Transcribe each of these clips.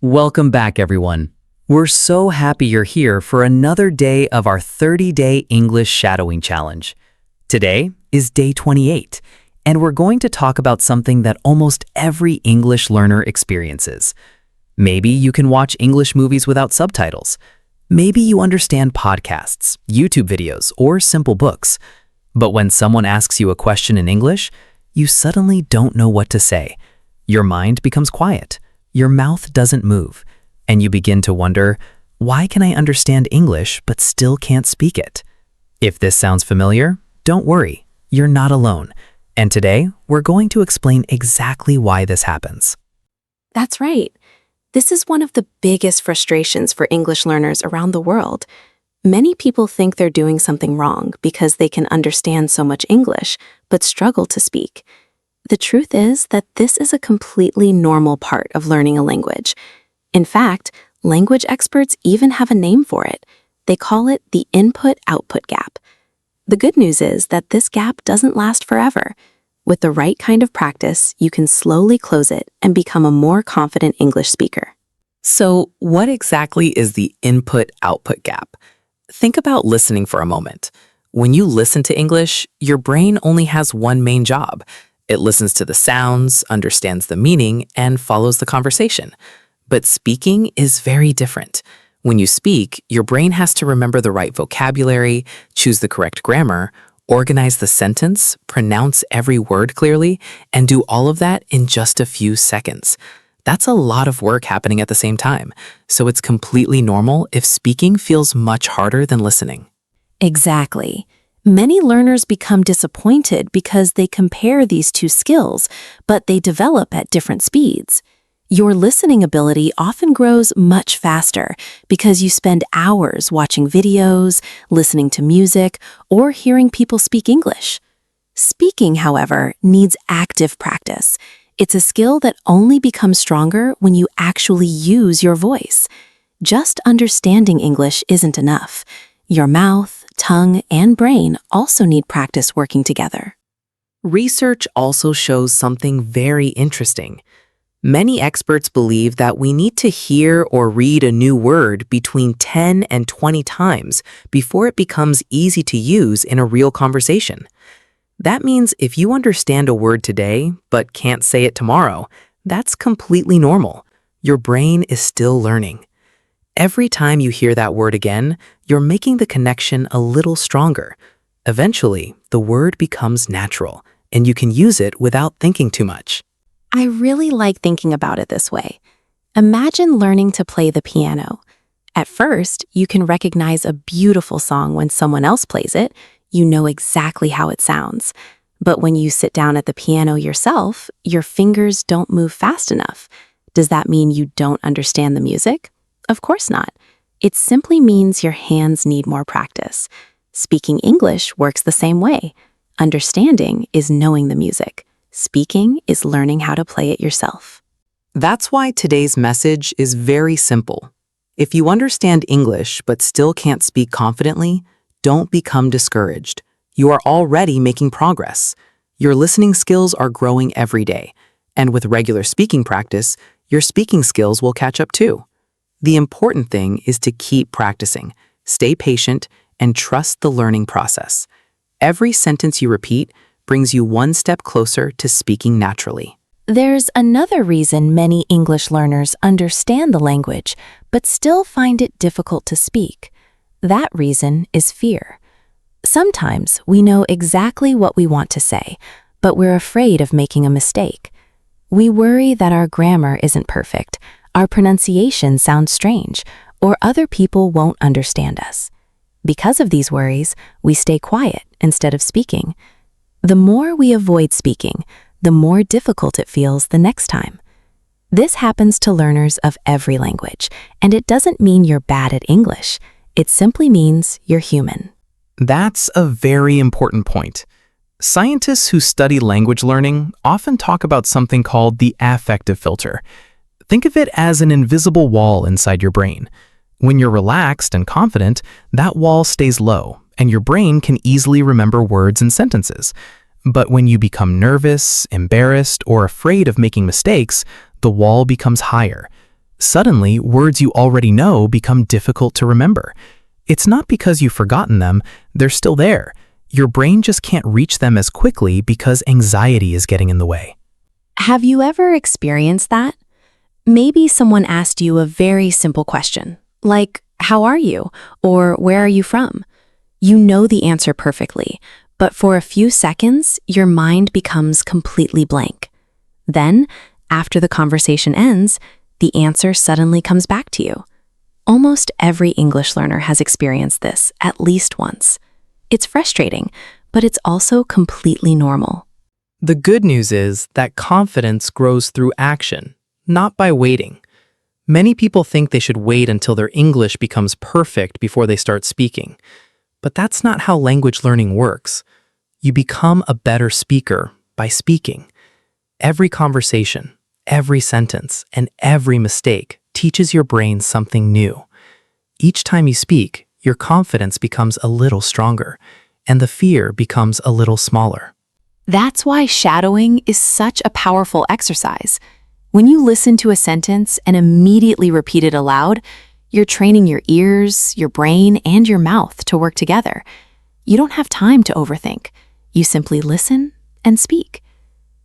Welcome back, everyone. We're so happy you're here for another day of our 30-day English shadowing challenge. Today is day 28, and we're going to talk about something that almost every English learner experiences. Maybe you can watch English movies without subtitles. Maybe you understand podcasts, YouTube videos, or simple books. But when someone asks you a question in English, you suddenly don't know what to say. Your mind becomes quiet. Your mouth doesn't move, and you begin to wonder, why can I understand English but still can't speak it? If this sounds familiar, don't worry, you're not alone. And today, we're going to explain exactly why this happens. That's right. This is one of the biggest frustrations for English learners around the world. Many people think they're doing something wrong because they can understand so much English, but struggle to speak. The truth is that this is a completely normal part of learning a language. In fact, language experts even have a name for it. They call it the input-output gap. The good news is that this gap doesn't last forever. With the right kind of practice, you can slowly close it and become a more confident English speaker. So, what exactly is the input-output gap? Think about listening for a moment. When you listen to English, your brain only has one main job. It listens to the sounds, understands the meaning, and follows the conversation. But speaking is very different. When you speak, your brain has to remember the right vocabulary, choose the correct grammar, organize the sentence, pronounce every word clearly, and do all of that in just a few seconds. That's a lot of work happening at the same time, so it's completely normal if speaking feels much harder than listening. Exactly. Many learners become disappointed because they compare these two skills, but they develop at different speeds. Your listening ability often grows much faster because you spend hours watching videos, listening to music, or hearing people speak English. Speaking, however, needs active practice. It's a skill that only becomes stronger when you actually use your voice. Just understanding English isn't enough. Your mouth, tongue, and brain also need practice working together. Research also shows something very interesting. Many experts believe that we need to hear or read a new word between 10 and 20 times before it becomes easy to use in a real conversation. That means if you understand a word today but can't say it tomorrow, that's completely normal. Your brain is still learning. Every time you hear that word again, you're making the connection a little stronger. Eventually, the word becomes natural, and you can use it without thinking too much. I really like thinking about it this way. Imagine learning to play the piano. At first, you can recognize a beautiful song when someone else plays it. You know exactly how it sounds. But when you sit down at the piano yourself, your fingers don't move fast enough. Does that mean you don't understand the music? Of course not. It simply means your hands need more practice. Speaking English works the same way. Understanding is knowing the music. Speaking is learning how to play it yourself. That's why today's message is very simple. If you understand English but still can't speak confidently, don't become discouraged. You are already making progress. Your listening skills are growing every day, and with regular speaking practice, your speaking skills will catch up too. The important thing is to keep practicing, stay patient, and trust the learning process. Every sentence you repeat brings you one step closer to speaking naturally. There's another reason many English learners understand the language, but still find it difficult to speak. That reason is fear. Sometimes we know exactly what we want to say, but we're afraid of making a mistake. We worry that our grammar isn't perfect, our pronunciation sounds strange, or other people won't understand us. Because of these worries, we stay quiet instead of speaking. The more we avoid speaking, the more difficult it feels the next time. This happens to learners of every language, and it doesn't mean you're bad at English. It simply means you're human. That's a very important point. Scientists who study language learning often talk about something called the affective filter. Think of it as an invisible wall inside your brain. When you're relaxed and confident, that wall stays low, and your brain can easily remember words and sentences. But when you become nervous, embarrassed, or afraid of making mistakes, the wall becomes higher. Suddenly, words you already know become difficult to remember. It's not because you've forgotten them, they're still there. Your brain just can't reach them as quickly because anxiety is getting in the way. Have you ever experienced that? Maybe someone asked you a very simple question, like, "How are you?" or "Where are you from?" You know the answer perfectly, but for a few seconds, your mind becomes completely blank. Then, after the conversation ends, the answer suddenly comes back to you. Almost every English learner has experienced this at least once. It's frustrating, but it's also completely normal. The good news is that confidence grows through action, not by waiting. Many people think they should wait until their English becomes perfect before they start speaking. But that's not how language learning works. You become a better speaker by speaking. Every conversation, every sentence, and every mistake teaches your brain something new. Each time you speak, your confidence becomes a little stronger, and the fear becomes a little smaller. That's why shadowing is such a powerful exercise. When you listen to a sentence and immediately repeat it aloud, you're training your ears, your brain, and your mouth to work together. You don't have time to overthink. You simply listen and speak.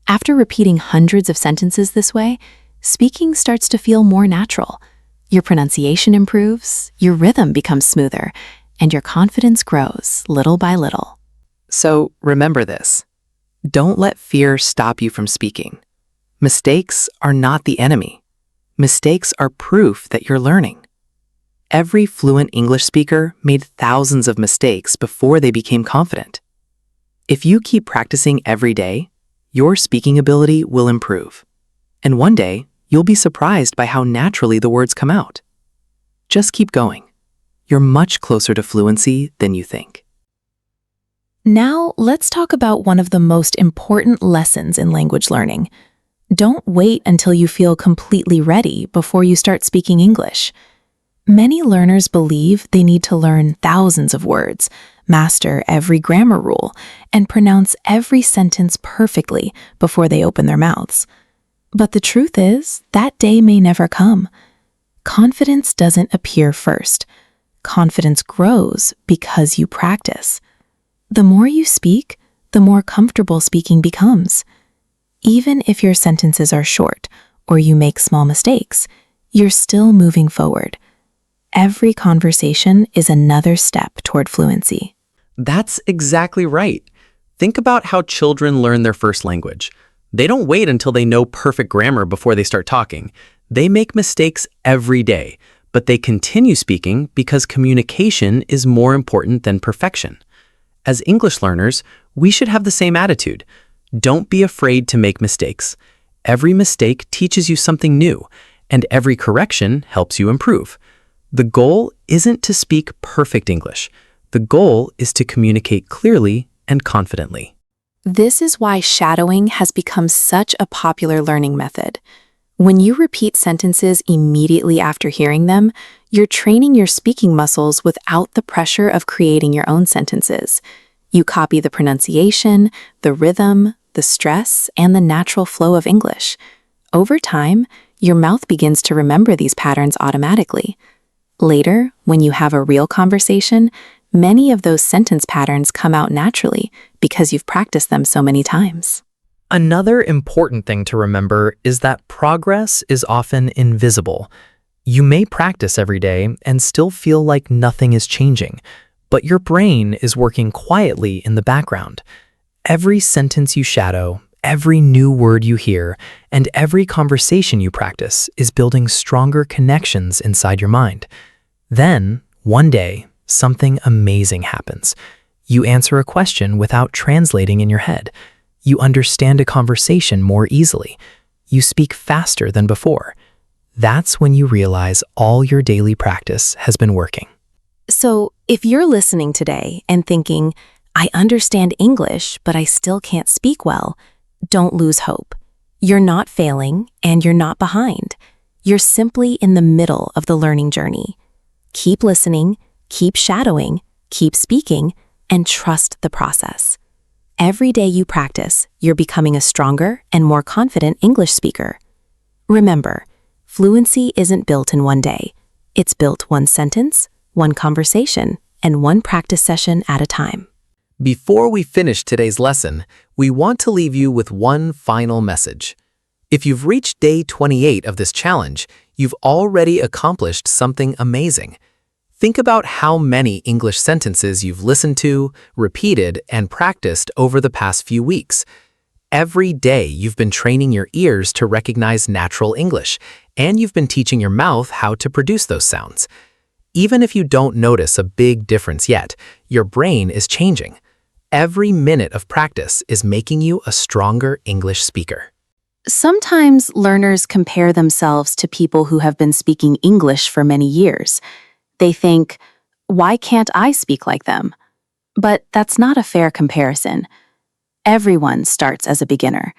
After repeating hundreds of sentences this way, speaking starts to feel more natural. Your pronunciation improves, your rhythm becomes smoother, and your confidence grows little by little. So remember this. Don't let fear stop you from speaking. Mistakes are not the enemy. Mistakes are proof that you're learning. Every fluent English speaker made thousands of mistakes before they became confident. If you keep practicing every day, your speaking ability will improve. And one day, you'll be surprised by how naturally the words come out. Just keep going. You're much closer to fluency than you think. Now, let's talk about one of the most important lessons in language learning. Don't wait until you feel completely ready before you start speaking English. Many learners believe they need to learn thousands of words, master every grammar rule, and pronounce every sentence perfectly before they open their mouths. But the truth is, that day may never come. Confidence doesn't appear first. Confidence grows because you practice. The more you speak, the more comfortable speaking becomes. Even if your sentences are short or you make small mistakes, you're still moving forward. Every conversation is another step toward fluency. That's exactly right. Think about how children learn their first language. They don't wait until they know perfect grammar before they start talking. They make mistakes every day, but they continue speaking because communication is more important than perfection. As English learners, we should have the same attitude. Don't be afraid to make mistakes. Every mistake teaches you something new, and every correction helps you improve. The goal isn't to speak perfect English. The goal is to communicate clearly and confidently. This is why shadowing has become such a popular learning method. When you repeat sentences immediately after hearing them, you're training your speaking muscles without the pressure of creating your own sentences. You copy the pronunciation, the rhythm, the stress, and the natural flow of English. Over time, your mouth begins to remember these patterns automatically. Later, when you have a real conversation, many of those sentence patterns come out naturally because you've practiced them so many times. Another important thing to remember is that progress is often invisible. You may practice every day and still feel like nothing is changing, but your brain is working quietly in the background. Every sentence you shadow, every new word you hear, and every conversation you practice is building stronger connections inside your mind. Then, one day, something amazing happens. You answer a question without translating in your head. You understand a conversation more easily. You speak faster than before. That's when you realize all your daily practice has been working. So, if you're listening today and thinking, "I understand English, but I still can't speak well," don't lose hope. You're not failing and you're not behind. You're simply in the middle of the learning journey. Keep listening, keep shadowing, keep speaking, and trust the process. Every day you practice, you're becoming a stronger and more confident English speaker. Remember, Fluency isn't built in one day. It's built one sentence, one conversation, and one practice session at a time. Before we finish today's lesson, we want to leave you with one final message. If you've reached day 28 of this challenge, you've already accomplished something amazing. Think about how many English sentences you've listened to, repeated, and practiced over the past few weeks. Every day you've been training your ears to recognize natural English, and you've been teaching your mouth how to produce those sounds. Even if you don't notice a big difference yet, your brain is changing. Every minute of practice is making you a stronger English speaker. Sometimes learners compare themselves to people who have been speaking English for many years. They think, why can't I speak like them? But that's not a fair comparison. Everyone starts as a beginner.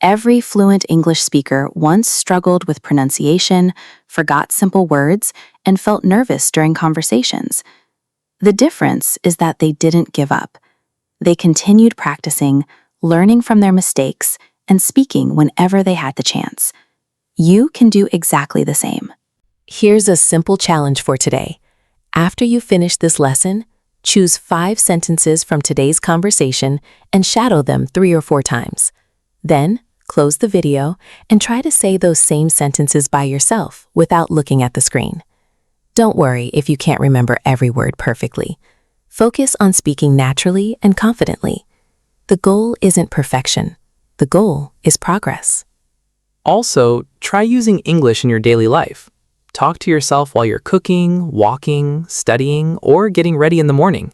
Every fluent English speaker once struggled with pronunciation, forgot simple words, and felt nervous during conversations. The difference is that they didn't give up. They continued practicing, learning from their mistakes, and speaking whenever they had the chance. You can do exactly the same. Here's a simple challenge for today. After you finish this lesson, choose 5 sentences from today's conversation and shadow them 3 or 4 times. Then, close the video and try to say those same sentences by yourself without looking at the screen. Don't worry if you can't remember every word perfectly. Focus on speaking naturally and confidently. The goal isn't perfection. The goal is progress. Also, try using English in your daily life. Talk to yourself while you're cooking, walking, studying, or getting ready in the morning.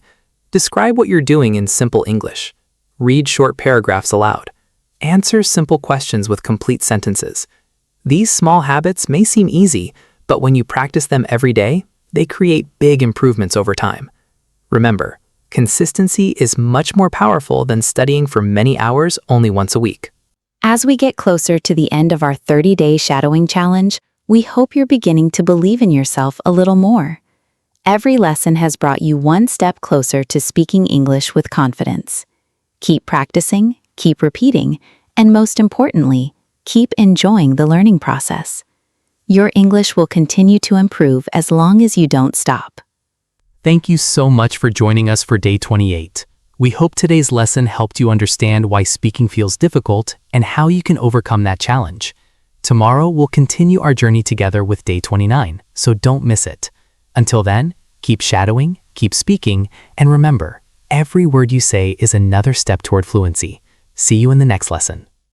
Describe what you're doing in simple English. Read short paragraphs aloud. Answer simple questions with complete sentences. These small habits may seem easy, but when you practice them every day, they create big improvements over time. Remember, consistency is much more powerful than studying for many hours only once a week. As we get closer to the end of our 30-day shadowing challenge, we hope you're beginning to believe in yourself a little more. Every lesson has brought you one step closer to speaking English with confidence. Keep practicing, keep repeating, and most importantly, keep enjoying the learning process. Your English will continue to improve as long as you don't stop. Thank you so much for joining us for day 28. We hope today's lesson helped you understand why speaking feels difficult and how you can overcome that challenge. Tomorrow, we'll continue our journey together with day 29, so don't miss it. Until then, keep shadowing, keep speaking, and remember, every word you say is another step toward fluency. See you in the next lesson.